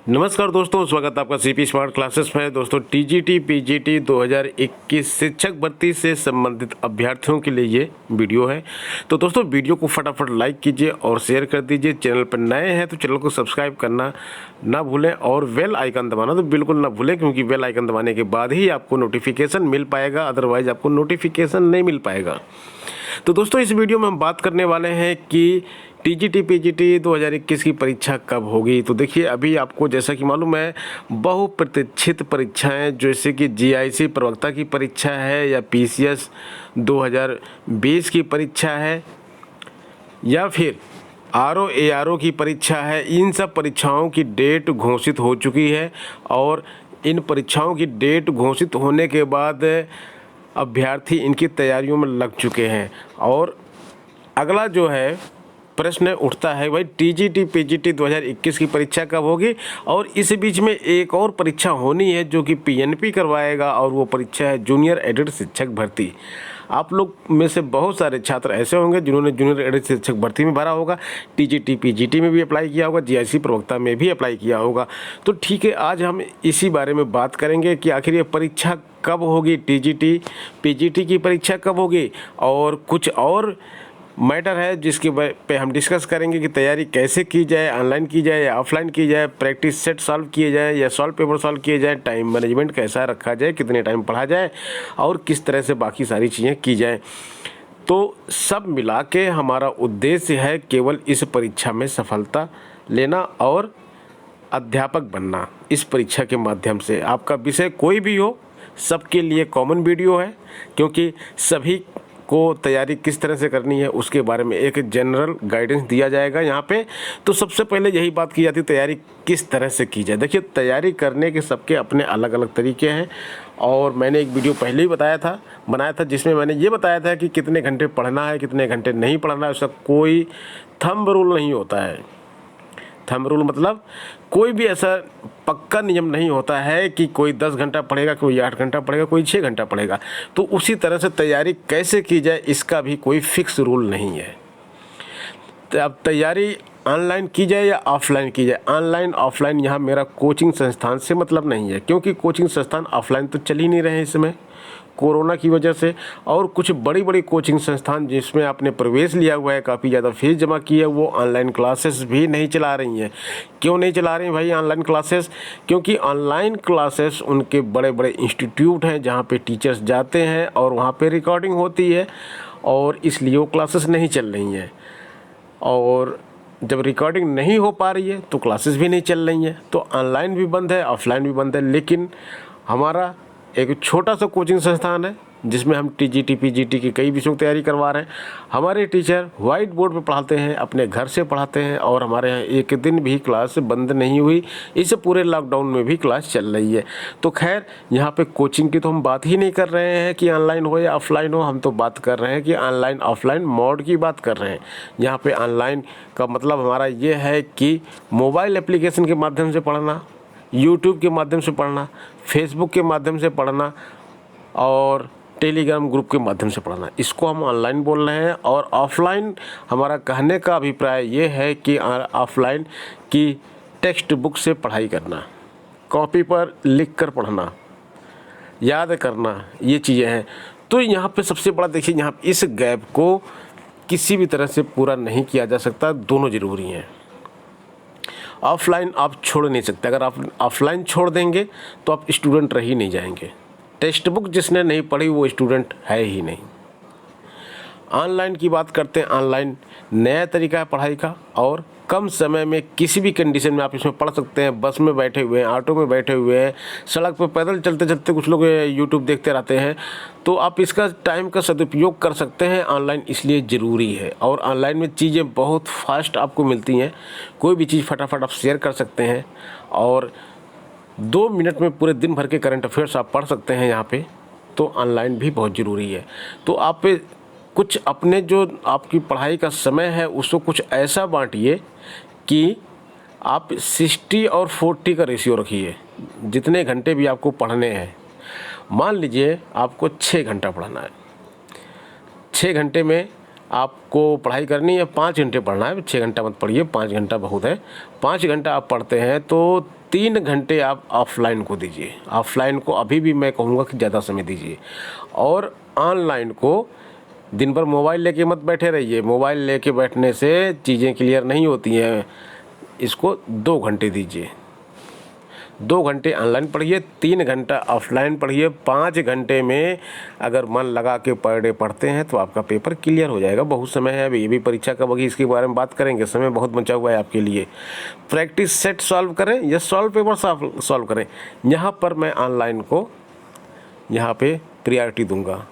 नमस्कार दोस्तों, स्वागत है आपका सीपी स्मार्ट क्लासेस में। दोस्तों टीजीटी पीजीटी 2021 शिक्षक भर्ती से संबंधित अभ्यर्थियों के लिए ये वीडियो है। तो दोस्तों वीडियो को फटाफट लाइक कीजिए और शेयर कर दीजिए। चैनल पर नए हैं तो चैनल को सब्सक्राइब करना ना भूलें और बेल आइकन दबाना तो बिल्कुल ना भूलें, क्योंकि बेल आइकन दबाने के बाद ही आपको नोटिफिकेशन मिल पाएगा, अदरवाइज आपको नोटिफिकेशन नहीं मिल पाएगा। तो दोस्तों इस वीडियो में हम बात करने वाले हैं कि टीजीटी पीजीटी 2021 की परीक्षा कब होगी। तो देखिए अभी आपको जैसा कि मालूम है, बहुप्रतीक्षित परीक्षाएं जैसे कि जीआईसी प्रवक्ता की परीक्षा है या पीसीएस 2020 की परीक्षा है या फिर आरओ एआरओ की परीक्षा है, इन सब परीक्षाओं की डेट घोषित हो चुकी है। और इन परीक्षाओं की डेट घोषित होने के बाद अभ्यर्थी इनकी तैयारियों में लग चुके हैं। और अगला जो है प्रश्न उठता है, भाई टीजीटी पीजीटी 2021 की परीक्षा कब होगी। और इस बीच में एक और परीक्षा होनी है जो कि पीएनपी करवाएगा, और वो परीक्षा है जूनियर एडेड शिक्षक भर्ती। आप लोग में से बहुत सारे छात्र ऐसे होंगे जिन्होंने जूनियर एडेड शिक्षक भर्ती में भरा होगा, टीजीटी पीजीटी में भी अप्लाई किया होगा, जीआईसी प्रवक्ता में भी अप्लाई किया होगा। तो ठीक है, आज हम इसी बारे में बात करेंगे कि आखिर ये परीक्षा कब होगी, टीजीटी पीजीटी की परीक्षा कब होगी। और कुछ और मैटर है जिसके पे हम डिस्कस करेंगे कि तैयारी कैसे की जाए, ऑनलाइन की जाए या ऑफलाइन की जाए, प्रैक्टिस सेट सॉल्व किए जाए या सॉल्व पेपर सॉल्व किए जाए, टाइम मैनेजमेंट कैसा रखा जाए, कितने टाइम पढ़ा जाए और किस तरह से बाकी सारी चीज़ें की जाए। तो सब मिला के हमारा उद्देश्य है केवल इस परीक्षा में सफलता लेना और अध्यापक बनना। इस परीक्षा के माध्यम से आपका विषय कोई भी हो, सबके लिए कॉमन वीडियो है, क्योंकि सभी को तैयारी किस तरह से करनी है उसके बारे में एक जनरल गाइडेंस दिया जाएगा यहाँ पे। तो सबसे पहले यही बात की जाती है तैयारी किस तरह से की जाए। देखिए तैयारी करने के सबके अपने अलग अलग तरीके हैं, और मैंने एक वीडियो पहले ही बनाया था जिसमें मैंने ये बताया था कि कितने घंटे पढ़ना है, कितने घंटे नहीं पढ़ना है। उसका कोई थंब रूल नहीं होता है। थंब रूल मतलब कोई भी ऐसा पक्का नियम नहीं होता है कि कोई 10 घंटा पढ़ेगा, कोई 8 घंटा पढ़ेगा, कोई 6 घंटा पढ़ेगा। तो उसी तरह से तैयारी कैसे की जाए इसका भी कोई फिक्स रूल नहीं है। तो अब तैयारी ऑनलाइन की जाए या ऑफलाइन की जाए, ऑनलाइन ऑफलाइन यहाँ मेरा कोचिंग संस्थान से मतलब नहीं है, क्योंकि कोचिंग संस्थान ऑफलाइन तो चल ही नहीं रहे हैं इसमें कोरोना की वजह से। और कुछ बड़ी बड़ी कोचिंग संस्थान जिसमें आपने प्रवेश लिया हुआ है, काफ़ी ज़्यादा फीस जमा की है, वो ऑनलाइन क्लासेस भी नहीं चला रही हैं। क्यों नहीं चला रही हैं भाई ऑनलाइन क्लासेस? क्योंकि ऑनलाइन क्लासेस उनके बड़े बड़े इंस्टीट्यूट हैं जहाँ पे टीचर्स जाते हैं और वहाँ पे रिकॉर्डिंग होती है, और इसलिए वो क्लासेस नहीं चल रही हैं। और जब रिकॉर्डिंग नहीं हो पा रही है तो क्लासेस भी नहीं चल रही हैं। तो ऑनलाइन भी बंद है, ऑफलाइन भी बंद है। लेकिन हमारा एक छोटा सा कोचिंग संस्थान है जिसमें हम टीजीटी पीजीटी की कई विषयों की तैयारी करवा रहे हैं। हमारे टीचर वाइट बोर्ड पे पढ़ाते हैं, अपने घर से पढ़ाते हैं, और हमारे यहाँ एक दिन भी क्लास बंद नहीं हुई। इस पूरे लॉकडाउन में भी क्लास चल रही है। तो खैर यहाँ पे कोचिंग की तो हम बात ही नहीं कर रहे हैं कि ऑनलाइन हो या ऑफलाइन हो, हम तो बात कर रहे हैं कि ऑनलाइन ऑफलाइन मोड की बात कर रहे हैं। यहाँ पे ऑनलाइन का मतलब हमारा ये है कि मोबाइल एप्लीकेशन के माध्यम से पढ़ना, यूट्यूब के माध्यम से पढ़ना, फेसबुक के माध्यम से पढ़ना और टेलीग्राम ग्रुप के माध्यम से पढ़ना, इसको हम ऑनलाइन बोल रहे हैं। और ऑफलाइन हमारा कहने का अभिप्राय ये है कि ऑफलाइन की टेक्स्ट बुक से पढ़ाई करना, कॉपी पर लिख कर पढ़ना, याद करना, ये चीज़ें हैं। तो यहाँ पे सबसे बड़ा देखिए, यहाँ इस गैप को किसी भी तरह से पूरा नहीं किया जा सकता, दोनों ज़रूरी हैं। ऑफलाइन आप छोड़ नहीं सकते। अगर आप ऑफलाइन छोड़ देंगे तो आप स्टूडेंट रह ही नहीं जाएंगे। टेक्स्ट बुक जिसने नहीं पढ़ी वो स्टूडेंट है ही नहीं। ऑनलाइन की बात करते हैं, ऑनलाइन नया तरीका है पढ़ाई का, और कम समय में किसी भी कंडीशन में आप इसमें पढ़ सकते हैं। बस में बैठे हुए हैं, ऑटो में बैठे हुए हैं, सड़क पर पैदल चलते चलते कुछ लोग यूट्यूब देखते रहते हैं। तो आप इसका टाइम का सदुपयोग कर सकते हैं। ऑनलाइन इसलिए ज़रूरी है, और ऑनलाइन में चीज़ें बहुत फास्ट आपको मिलती हैं। कोई भी चीज़ फटाफट आप शेयर कर सकते हैं, और 2 मिनट में पूरे दिन भर के करंट अफेयर्स आप पढ़ सकते हैं यहाँ पे। तो ऑनलाइन भी बहुत ज़रूरी है। तो आप कुछ अपने जो आपकी पढ़ाई का समय है उसको कुछ ऐसा बांटिए कि आप 60 और 40 का रेशियो रखिए। जितने घंटे भी आपको पढ़ने हैं, मान लीजिए आपको 6 घंटा पढ़ना है, 6 घंटे में आपको पढ़ाई करनी है, 5 घंटे पढ़ना है, 6 घंटा मत पढ़िए, 5 घंटा बहुत है। 5 घंटा आप पढ़ते हैं तो 3 घंटे आप ऑफलाइन को दीजिए। ऑफलाइन को अभी भी मैं कहूँगा कि ज़्यादा समय दीजिए, और ऑनलाइन को दिन भर मोबाइल लेके मत बैठे रहिए। मोबाइल लेके बैठने से चीज़ें क्लियर नहीं होती हैं। इसको 2 घंटे दीजिए, 2 घंटे ऑनलाइन पढ़िए, 3 घंटा ऑफलाइन पढ़िए। 5 घंटे में अगर मन लगा के पर डे पढ़ते हैं तो आपका पेपर क्लियर हो जाएगा। बहुत समय है अभी, ये भी परीक्षा कब होगी इसके बारे में बात करेंगे, समय बहुत बचा हुआ है आपके लिए। प्रैक्टिस सेट सॉल्व करें या सॉल्व पेपर सॉल्व करें, यहाँ पर मैं ऑनलाइन को यहाँ पे प्रायोरिटी दूंगा।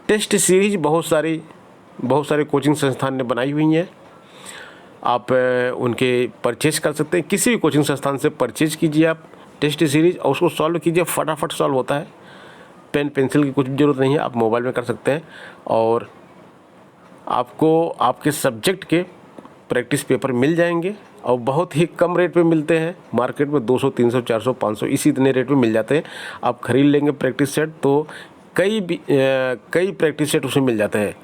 टेस्ट सीरीज बहुत सारे कोचिंग संस्थान ने बनाई हुई हैं, आप उनके परचेज कर सकते हैं। किसी भी कोचिंग संस्थान से परचेज कीजिए आप टेस्ट सीरीज और उसको सॉल्व कीजिए, फटाफट सॉल्व होता है। पेन पेंसिल की कुछ भी ज़रूरत नहीं है, आप मोबाइल में कर सकते हैं। और आपको आपके सब्जेक्ट के प्रैक्टिस पेपर मिल जाएंगे और बहुत ही कम रेट पे मिलते हैं। मार्केट में 200, 300, 400, 500 इसी इतने रेट में मिल जाते हैं। आप खरीद लेंगे प्रैक्टिस सेट तो कई प्रैक्टिस सेट उसमें मिल जाते हैं।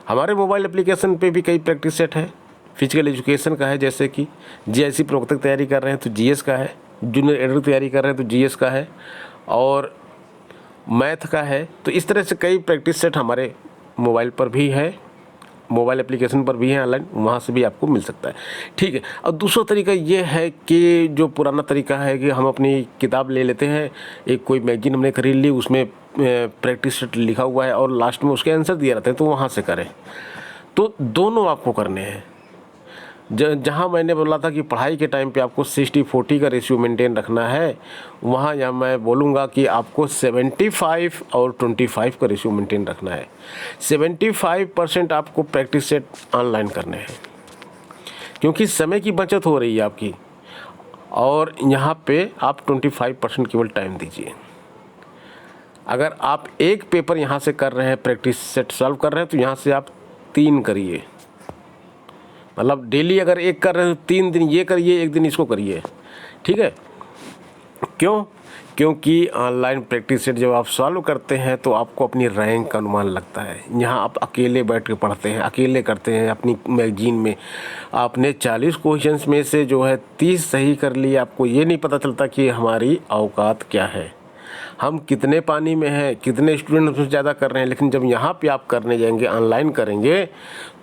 हमारे मोबाइल एप्लीकेशन पे भी कई प्रैक्टिस सेट हैं। फिजिकल एजुकेशन का है, जैसे कि जीआईसी प्रवक्ता की तैयारी कर रहे हैं तो जीएस का है, जूनियर एडिटर की तैयारी कर रहे हैं तो जीएस का है, और मैथ का है। तो इस तरह से कई प्रैक्टिस सेट हमारे मोबाइल पर भी है, मोबाइल एप्लीकेशन पर भी है ऑनलाइन, वहाँ से भी आपको मिल सकता है। ठीक है। और दूसरा तरीका ये है कि जो पुराना तरीका है कि हम अपनी किताब ले लेते हैं, एक कोई मैगजीन हमने खरीद ली, उसमें प्रैक्टिस सेट लिखा हुआ है और लास्ट में उसके आंसर दिए रहते हैं, तो वहाँ से करें। तो दोनों आपको करने हैं। जहाँ मैंने बोला था कि पढ़ाई के टाइम पे आपको 60-40 का रेशियो मेंटेन रखना है, वहाँ यहाँ मैं बोलूँगा कि आपको 75 और 25 का रेशियो मेंटेन रखना है। 75% आपको प्रैक्टिस सेट ऑनलाइन करने हैं, क्योंकि समय की बचत हो रही है आपकी, और यहाँ पे आप 25% केवल टाइम दीजिए। अगर आप एक पेपर यहाँ से कर रहे हैं, प्रैक्टिस सेट सॉल्व कर रहे हैं, तो यहाँ से आप 3 करिए। मतलब डेली अगर एक कर रहे हैं तो 3 दिन ये करिए, 1 दिन इसको करिए। ठीक है। क्यों? क्योंकि ऑनलाइन प्रैक्टिस सेट जब आप सॉल्व करते हैं तो आपको अपनी रैंक का अनुमान लगता है। यहाँ आप अकेले बैठ के पढ़ते हैं, अकेले करते हैं अपनी मैगजीन में, आपने 40 क्वेश्चंस में से जो है 30 सही कर लिए, आपको ये नहीं पता चलता कि हमारी औकात क्या है, हम कितने पानी में हैं, कितने स्टूडेंट उससे ज़्यादा कर रहे हैं। लेकिन जब यहाँ पे आप करने जाएंगे, ऑनलाइन करेंगे,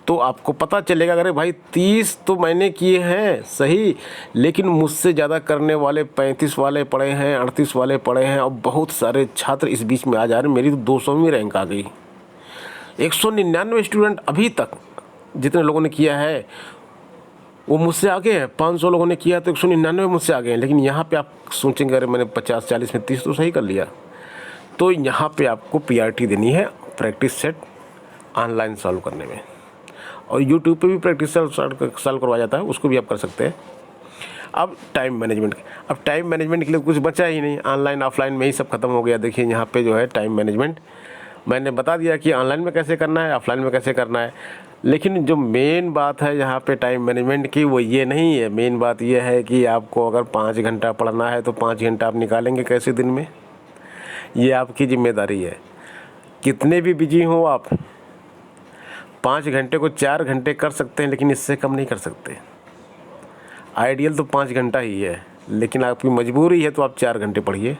तो आपको पता चलेगा अरे भाई 30 तो मैंने किए हैं सही, लेकिन मुझसे ज़्यादा करने वाले 35 वाले पढ़े हैं, 38 वाले पढ़े हैं, और बहुत सारे छात्र इस बीच में आ जा रहे हैं। मेरी तो 200वीं रैंक आ गई। 199 स्टूडेंट अभी तक जितने लोगों ने किया है वो मुझसे आगे है। 500 लोगों ने किया तो 199 मुझसे आगे हैं। लेकिन यहाँ पे आप सोचेंगे अरे मैंने 50-40 में 30 तो सही कर लिया। तो यहाँ पे आपको प्रायोरिटी देनी है प्रैक्टिस सेट ऑनलाइन सॉल्व करने में। और यूट्यूब पे भी प्रैक्टिस सॉल्व करवाया जाता है, उसको भी आप कर सकते हैं। अब टाइम मैनेजमेंट के लिए कुछ बचा ही नहीं, ऑनलाइन ऑफलाइन में ही सब खत्म हो गया। देखिए यहाँ पे जो है टाइम मैनेजमेंट मैंने बता दिया कि ऑनलाइन में कैसे करना है, ऑफलाइन में कैसे करना है। लेकिन जो मेन बात है यहाँ पे टाइम मैनेजमेंट की, वो ये नहीं है। मेन बात ये है कि आपको अगर 5 घंटा पढ़ना है तो 5 घंटा आप निकालेंगे कैसे दिन में, ये आपकी जिम्मेदारी है। कितने भी बिजी हो आप, 5 घंटे को 4 घंटे कर सकते हैं, लेकिन इससे कम नहीं कर सकते। आइडियल तो 5 घंटा ही है, लेकिन आपकी मजबूरी है तो आप 4 घंटे पढ़िए,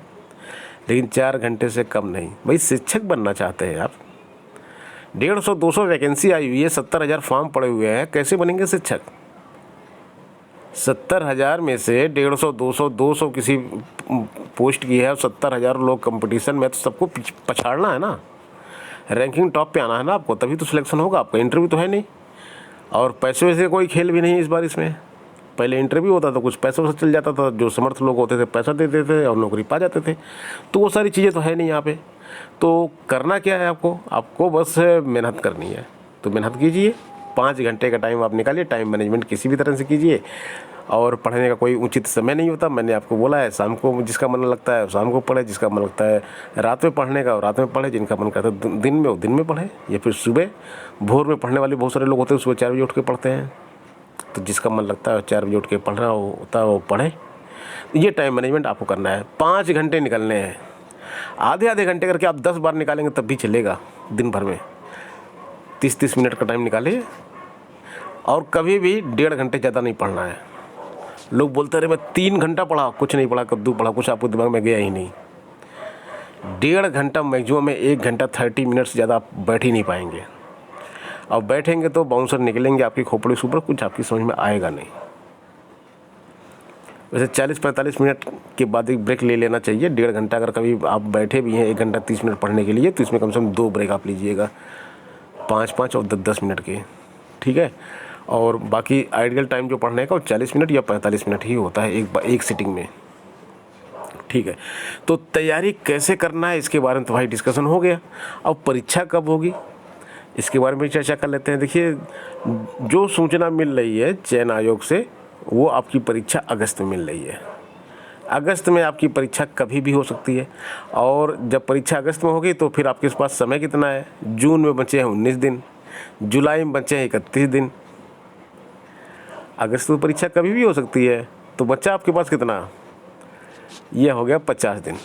लेकिन 4 घंटे से कम नहीं। भाई शिक्षक बनना चाहते हैं आप, 150-200 वैकेंसी आई हुई है, 70,000 फॉर्म पड़े हुए हैं, कैसे बनेंगे शिक्षक? 70,000 में से 150-200 किसी पोस्ट की है और 70,000 लोग कंपटीशन में, तो सबको पछाड़ना है ना, रैंकिंग टॉप पे आना है ना आपको, तभी तो सिलेक्शन होगा आपका। इंटरव्यू तो है नहीं, और पैसे वैसे कोई खेल भी नहीं है इस बार इसमें। पहले इंटरव्यू होता था, कुछ पैसा वैसा चल जाता था, जो समर्थ लोग होते थे पैसा देते थे और नौकरी पा जाते थे। तो वो सारी चीज़ें तो है नहीं यहाँ पे। तो करना क्या है आपको बस मेहनत करनी है, तो मेहनत कीजिए। 5 घंटे का टाइम आप निकालिए, टाइम मैनेजमेंट किसी भी तरह से कीजिए। और पढ़ने का कोई उचित समय नहीं होता, मैंने आपको बोला है, शाम को जिसका मन लगता है शाम को पढ़े, जिसका मन लगता है रात में पढ़ने का रात में पढ़े, जिनका मन करता है दिन में वो दिन में पढ़े, या फिर सुबह भोर में पढ़ने वाले बहुत सारे लोग होते हैं, सुबह 4 बजे उठ के पढ़ते हैं। तो जिसका मन लगता है 4 बजे उठ के पढ़ रहा होता है वो पढ़े। ये टाइम मैनेजमेंट आपको करना है। 5 घंटे निकलने हैं, आधे घंटे करके आप 10 बार निकालेंगे तब भी चलेगा। दिन भर में 30-30 मिनट का टाइम निकालिए, और कभी भी 1.5 घंटे ज़्यादा नहीं पढ़ना है। लोग बोलते रहे मैं 3 घंटा पढ़ा, कुछ नहीं पढ़ा, कद्दू पढ़ा, कुछ आपको दिमाग में गया ही नहीं। 1.5 घंटा मैक्सिमम में 1 घंटा 30 मिनट से ज़्यादा आप बैठ ही नहीं पाएंगे। और बैठेंगे तो बाउंसर निकलेंगे आपकी खोपड़ी से ऊपर, कुछ आपकी समझ में आएगा नहीं। वैसे 40-45 मिनट के बाद एक ब्रेक ले लेना चाहिए। 1.5 घंटा अगर कभी आप बैठे भी हैं 1 घंटा 30 मिनट पढ़ने के लिए, तो इसमें कम से कम 2 ब्रेक आप लीजिएगा, 5-5 और 10-10 मिनट के, ठीक है। और बाकी आइडियल टाइम जो पढ़ने का वो 40 मिनट या 45 मिनट ही होता है एक सिटिंग में, ठीक है। तो तैयारी कैसे करना है इसके बारे में तो भाई डिस्कशन हो गया। अब परीक्षा कब होगी इसके बारे में चर्चा कर लेते हैं। देखिए, जो सूचना मिल रही है चयन आयोग से, वो आपकी परीक्षा अगस्त में मिल रही है। अगस्त में आपकी परीक्षा कभी भी हो सकती है। और जब परीक्षा अगस्त में होगी तो फिर आपके पास समय कितना है? जून में बचे हैं 19 दिन, जुलाई में बचे हैं 31 दिन। अगस्त में परीक्षा कभी भी हो सकती है, तो बच्चा आपके पास कितना? यह हो गया 50 दिन।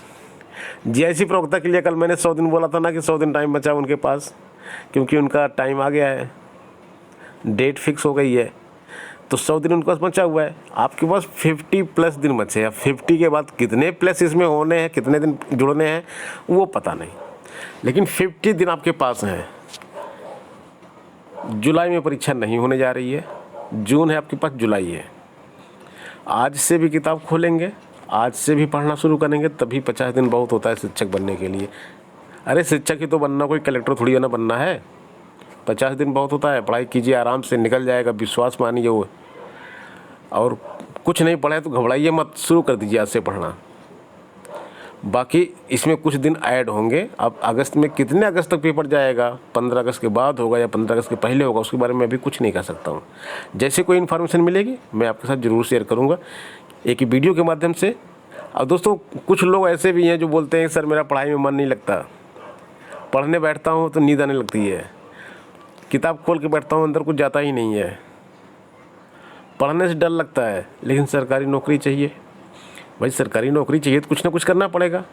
जीआईसी प्रवक्ता के लिए कल मैंने 100 दिन बोला था ना कि 100 दिन टाइम बचा उनके पास, क्योंकि उनका टाइम आ गया है, डेट फिक्स हो गई है, तो 100 दिन उनके पास बचा हुआ है। आपके पास 50+ दिन बचे हैं। 50 के बाद कितने प्लस इसमें होने हैं, कितने दिन जुड़ने हैं, वो पता नहीं, लेकिन 50 दिन आपके पास हैं। जुलाई में परीक्षा नहीं होने जा रही है, जून है आपके पास, जुलाई है। आज से भी किताब खोलेंगे, आज से भी पढ़ना शुरू करेंगे, तभी 50 दिन बहुत होता है शिक्षक बनने के लिए। अरे शिक्षक ही तो बनना, कोई कलेक्टर थोड़ी ना बनना है। 50 दिन बहुत होता है। पढ़ाई कीजिए, आराम से निकल जाएगा, विश्वास मानिए वो। और कुछ नहीं पढ़े तो घबराइए मत, शुरू कर दीजिए आज से पढ़ना। बाकी इसमें कुछ दिन ऐड होंगे। अब अगस्त में कितने अगस्त तक पेपर जाएगा, 15 अगस्त के बाद होगा या 15 अगस्त के पहले होगा, उसके बारे में अभी कुछ नहीं कह सकता हूँ। जैसे कोई इन्फॉर्मेशन मिलेगी मैं आपके साथ ज़रूर शेयर करूँगा एक ही वीडियो के माध्यम से। और दोस्तों, कुछ लोग ऐसे भी हैं जो बोलते हैं सर मेरा पढ़ाई में मन नहीं लगता, पढ़ने बैठता हूँ तो नींद आने लगती है, किताब खोल के बैठता हूँ अंदर कुछ जाता ही नहीं है, पढ़ने से डर लगता है, लेकिन सरकारी नौकरी चाहिए। भाई सरकारी नौकरी चाहिए तो कुछ ना कुछ करना पड़ेगा,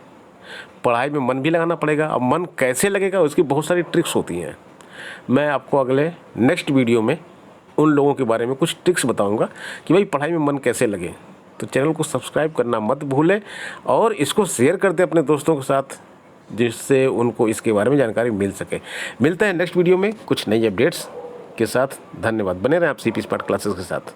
पढ़ाई में मन भी लगाना पड़ेगा। अब मन कैसे लगेगा उसकी बहुत सारी ट्रिक्स होती हैं। मैं आपको अगले नेक्स्ट वीडियो में उन लोगों के बारे में कुछ ट्रिक्स बताऊंगा कि भाई पढ़ाई में मन कैसे लगे। तो चैनल को सब्सक्राइब करना मत भूलें और इसको शेयर कर दें अपने दोस्तों के साथ, जिससे उनको इसके बारे में जानकारी मिल सके। मिलते हैं नेक्स्ट वीडियो में कुछ नई अपडेट्स के साथ। धन्यवाद। बने रहें आप CP स्मार्ट क्लासेस के साथ।